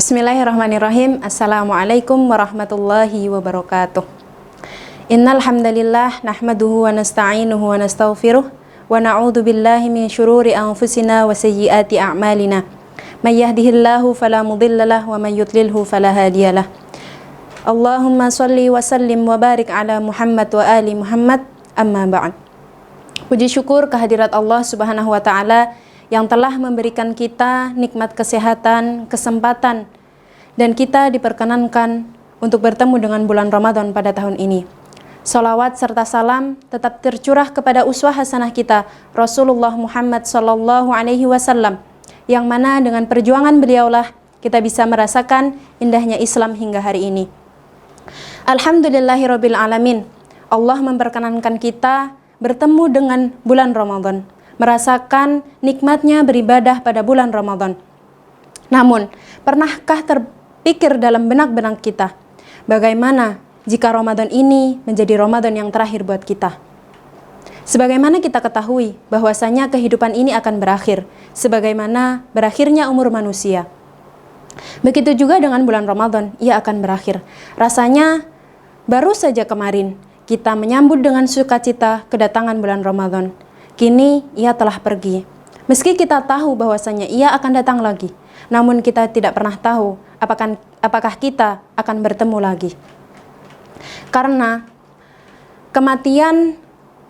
Bismillahirrahmanirrahim. Assalamualaikum warahmatullahi wabarakatuh. Innal hamdalillah nahmaduhu wa nasta'inuhu wa nastaghfiruh wa na'udzu billahi min syururi anfusina wa sayyiati a'malina. May yahdihillahu fala mudhillalah wa may yudlilhu fala hadiyalah. Allahumma shalli wa sallim wa barik ala Muhammad wa ali Muhammad. Amma ba'd. Puji syukur kehadirat Allah Subhanahu wa taala yang telah memberikan kita nikmat kesehatan, kesempatan, dan kita diperkenankan untuk bertemu dengan bulan Ramadan pada tahun ini. Salawat serta salam tetap tercurah kepada uswah hasanah kita, Rasulullah Muhammad sallallahu alaihi wasallam, yang mana dengan perjuangan beliaulah kita bisa merasakan indahnya Islam hingga hari ini. Alhamdulillahirabbil alamin. Allah memperkenankan kita bertemu dengan bulan Ramadan, merasakan nikmatnya beribadah pada bulan Ramadan. Namun, pernahkah terpikir dalam benak-benak kita, bagaimana jika Ramadan ini menjadi Ramadan yang terakhir buat kita? Sebagaimana kita ketahui bahwasanya kehidupan ini akan berakhir, sebagaimana berakhirnya umur manusia. Begitu juga dengan bulan Ramadan, ia akan berakhir. Rasanya baru saja kemarin kita menyambut dengan sukacita kedatangan bulan Ramadan. Kini ia telah pergi. Meski kita tahu bahwasanya ia akan datang lagi, namun kita tidak pernah tahu apakah kita akan bertemu lagi. Karena kematian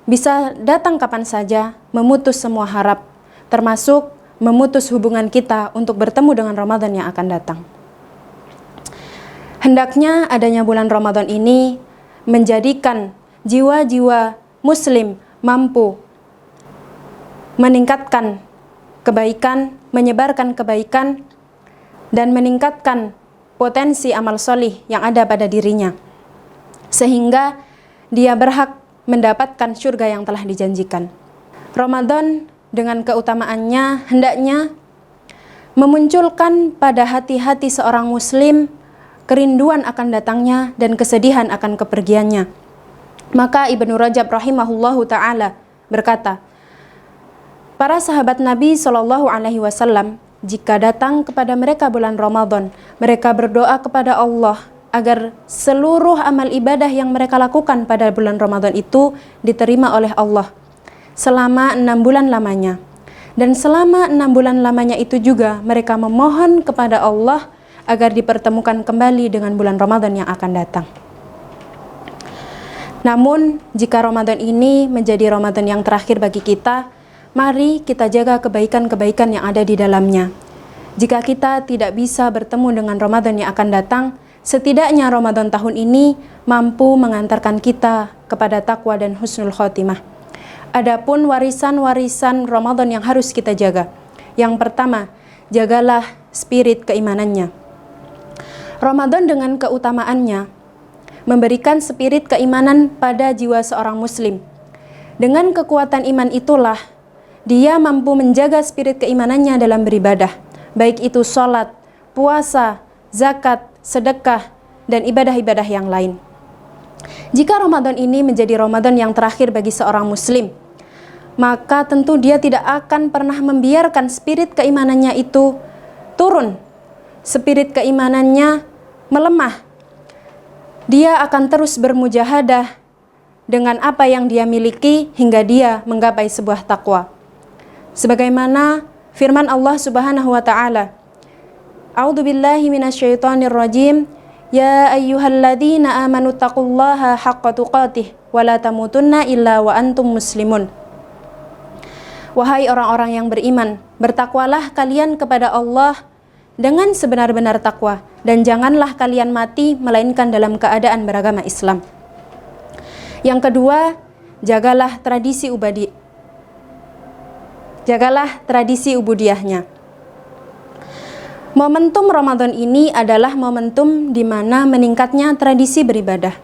bisa datang kapan saja, memutus semua harap, termasuk memutus hubungan kita untuk bertemu dengan Ramadan yang akan datang. Hendaknya adanya bulan Ramadan ini menjadikan jiwa-jiwa muslim mampu meningkatkan kebaikan, menyebarkan kebaikan, dan meningkatkan potensi amal solih yang ada pada dirinya, sehingga dia berhak mendapatkan surga yang telah dijanjikan. Ramadan dengan keutamaannya hendaknya memunculkan pada hati-hati seorang muslim kerinduan akan datangnya dan kesedihan akan kepergiannya. Maka Ibnu Rajab rahimahullahu ta'ala berkata, para sahabat Nabi SAW, jika datang kepada mereka bulan Ramadan, mereka berdoa kepada Allah agar seluruh amal ibadah yang mereka lakukan pada bulan Ramadan itu diterima oleh Allah selama 6 bulan lamanya. Dan selama 6 bulan lamanya itu juga mereka memohon kepada Allah agar dipertemukan kembali dengan bulan Ramadan yang akan datang. Namun, jika Ramadan ini menjadi Ramadan yang terakhir bagi kita, mari kita jaga kebaikan-kebaikan yang ada di dalamnya. Jika kita tidak bisa bertemu dengan Ramadan yang akan datang, setidaknya Ramadan tahun ini mampu mengantarkan kita kepada takwa dan husnul khotimah. Adapun warisan-warisan Ramadan yang harus kita jaga. Yang pertama, jagalah spirit keimanannya. Ramadan dengan keutamaannya memberikan spirit keimanan pada jiwa seorang muslim. Dengan kekuatan iman itulah dia mampu menjaga spirit keimanannya dalam beribadah, baik itu sholat, puasa, zakat, sedekah, dan ibadah-ibadah yang lain. Jika Ramadan ini menjadi Ramadan yang terakhir bagi seorang muslim, maka tentu dia tidak akan pernah membiarkan spirit keimanannya itu turun, spirit keimanannya melemah. Dia akan terus bermujahadah dengan apa yang dia miliki hingga dia menggapai sebuah takwa. Sebagaimana firman Allah Subhanahu wa taala, A'udzu billahi minasyaitonir rajim, ya ayyuhalladzina amanu taqullaha haqqa tuqatih wa la tamutunna illa wa antum muslimun. Wahai orang-orang yang beriman, bertakwalah kalian kepada Allah dengan sebenar-benar takwa, dan janganlah kalian mati melainkan dalam keadaan beragama Islam. Yang kedua, jagalah tradisi ubudiyahnya. Momentum Ramadan ini adalah momentum di mana meningkatnya tradisi beribadah.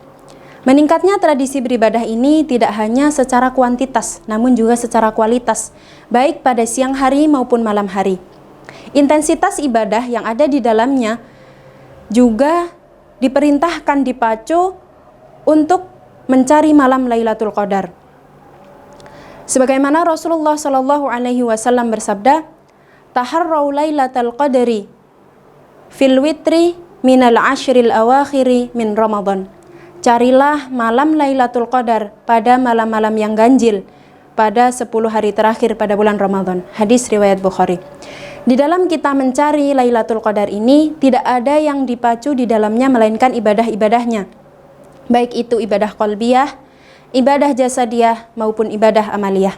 Meningkatnya tradisi beribadah ini tidak hanya secara kuantitas, namun juga secara kualitas, baik pada siang hari maupun malam hari. Intensitas ibadah yang ada di dalamnya juga diperintahkan dipacu untuk mencari malam Lailatul Qadar. Sebagaimana Rasulullah SAW bersabda, taharrau lailatal qadri fil witri minal ashril awakhiri min Ramadan. Carilah malam Lailatul Qadar pada malam-malam yang ganjil pada 10 hari terakhir pada bulan Ramadan. Hadis riwayat Bukhari. Di dalam kita mencari Lailatul Qadar ini tidak ada yang dipacu di dalamnya melainkan ibadah-ibadahnya. Baik itu ibadah qalbiyah, ibadah jasadiyah maupun ibadah amaliyah.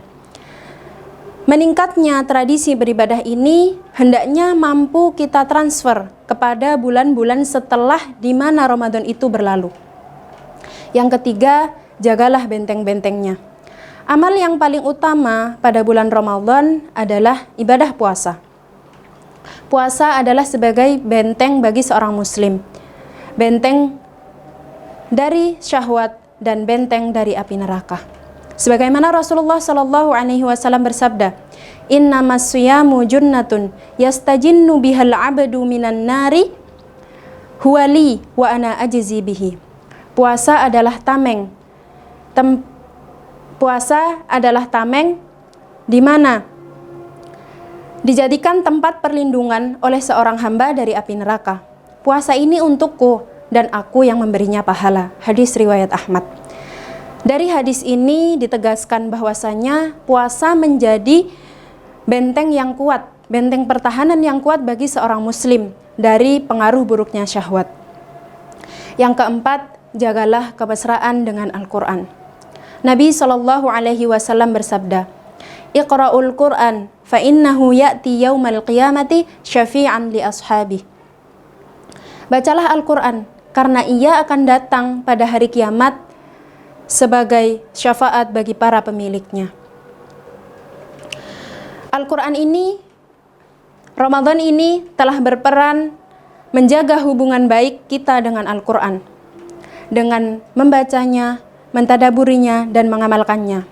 Meningkatnya tradisi beribadah ini hendaknya mampu kita transfer kepada bulan-bulan setelah di mana Ramadan itu berlalu. Yang ketiga, jagalah benteng-bentengnya. Amal yang paling utama pada bulan Ramadan adalah ibadah puasa. Puasa adalah sebagai benteng bagi seorang muslim. Benteng dari syahwat dan benteng dari api neraka. Sebagaimana Rasulullah sallallahu alaihi wasallam bersabda, "Innamas siyamu junnatun yastajinnu bihal 'abdu minan nari huwali wa ana ajzi bihi." Puasa adalah tameng. Puasa adalah tameng di mana dijadikan tempat perlindungan oleh seorang hamba dari api neraka. Puasa ini untukku dan aku yang memberinya pahala. Hadis riwayat Ahmad. Dari hadis ini ditegaskan bahwasanya puasa menjadi benteng yang kuat, benteng pertahanan yang kuat bagi seorang muslim dari pengaruh buruknya syahwat. Yang keempat, jagalah kemesraan dengan Al-Quran. Nabi SAW bersabda, "Iqra'ul Qur'an fa innahu ya'ti yaumal qiyamati syafi'an li ashabi." Bacalah Al-Quran karena ia akan datang pada hari kiamat sebagai syafaat bagi para pemiliknya. Al-Quran ini, Ramadan ini telah berperan menjaga hubungan baik kita dengan Al-Quran, dengan membacanya, mentadaburinya, dan mengamalkannya.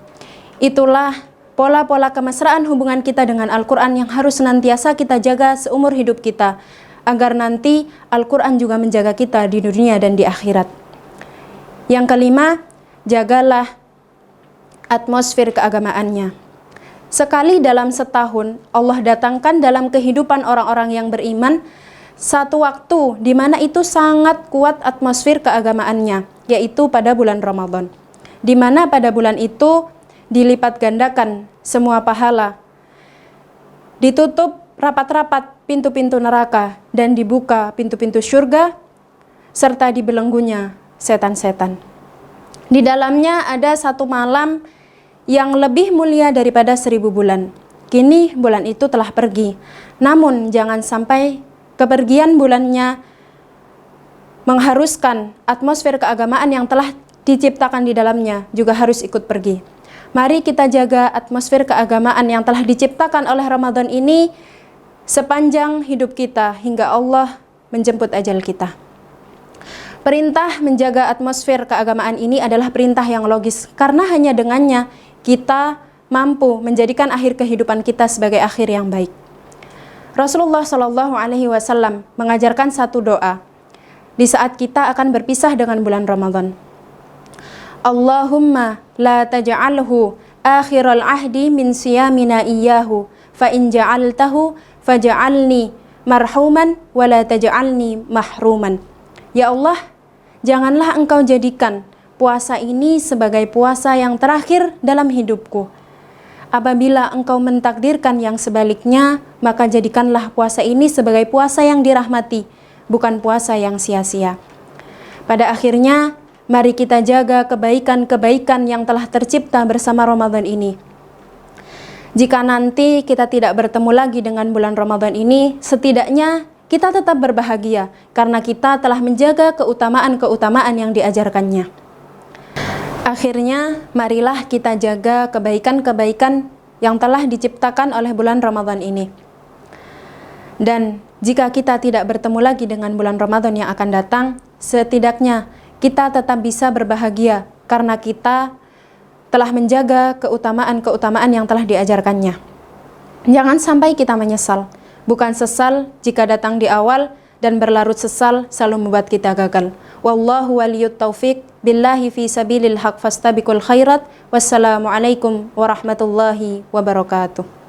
Itulah pola-pola kemesraan hubungan kita dengan Al-Quran yang harus senantiasa kita jaga seumur hidup kita, agar nanti Al-Quran juga menjaga kita di dunia dan di akhirat. Yang kelima, jagalah atmosfer keagamaannya. Sekali dalam setahun, Allah datangkan dalam kehidupan orang-orang yang beriman satu waktu di mana itu sangat kuat atmosfer keagamaannya, yaitu pada bulan Ramadan, di mana pada bulan itu dilipat gandakan semua pahala, ditutup rapat-rapat pintu-pintu neraka dan dibuka pintu-pintu surga, serta dibelenggunya setan-setan. Di dalamnya ada satu malam yang lebih mulia daripada 1000 bulan. Kini bulan itu telah pergi, namun jangan sampai kepergian bulannya mengharuskan atmosfer keagamaan yang telah diciptakan di dalamnya juga harus ikut pergi. Mari kita jaga atmosfer keagamaan yang telah diciptakan oleh Ramadan ini sepanjang hidup kita hingga Allah menjemput ajal kita. Perintah menjaga atmosfer keagamaan ini adalah perintah yang logis, karena hanya dengannya kita mampu menjadikan akhir kehidupan kita sebagai akhir yang baik. Rasulullah SAW mengajarkan satu doa di saat kita akan berpisah dengan bulan Ramadan. Allahumma la taj'alhu akhiral ahdi min siyamina iyyahu fa in ja'altahu faj'alni marhuman wa la taj'alni mahruman. Ya Allah, janganlah engkau jadikan puasa ini sebagai puasa yang terakhir dalam hidupku. Apabila engkau mentakdirkan yang sebaliknya, maka jadikanlah puasa ini sebagai puasa yang dirahmati, bukan puasa yang sia-sia. Pada akhirnya, mari kita jaga kebaikan-kebaikan yang telah tercipta bersama Ramadan ini. Jika nanti kita tidak bertemu lagi dengan bulan Ramadan ini, setidaknya kita tetap berbahagia karena kita telah menjaga keutamaan-keutamaan yang diajarkannya. Akhirnya, marilah kita jaga kebaikan-kebaikan yang telah diciptakan oleh bulan Ramadan ini. Dan jika kita tidak bertemu lagi dengan bulan Ramadan yang akan datang, setidaknya kita tetap bisa berbahagia karena kita telah menjaga keutamaan-keutamaan yang telah diajarkannya. Jangan sampai kita menyesal. Bukan sesal jika datang di awal dan berlarut sesal selalu membuat kita gagal. Wallahu waliyut taufiq billahi fi sabilil haq fastabiqul khairat. Wassalamualaikum warahmatullahi wabarakatuh.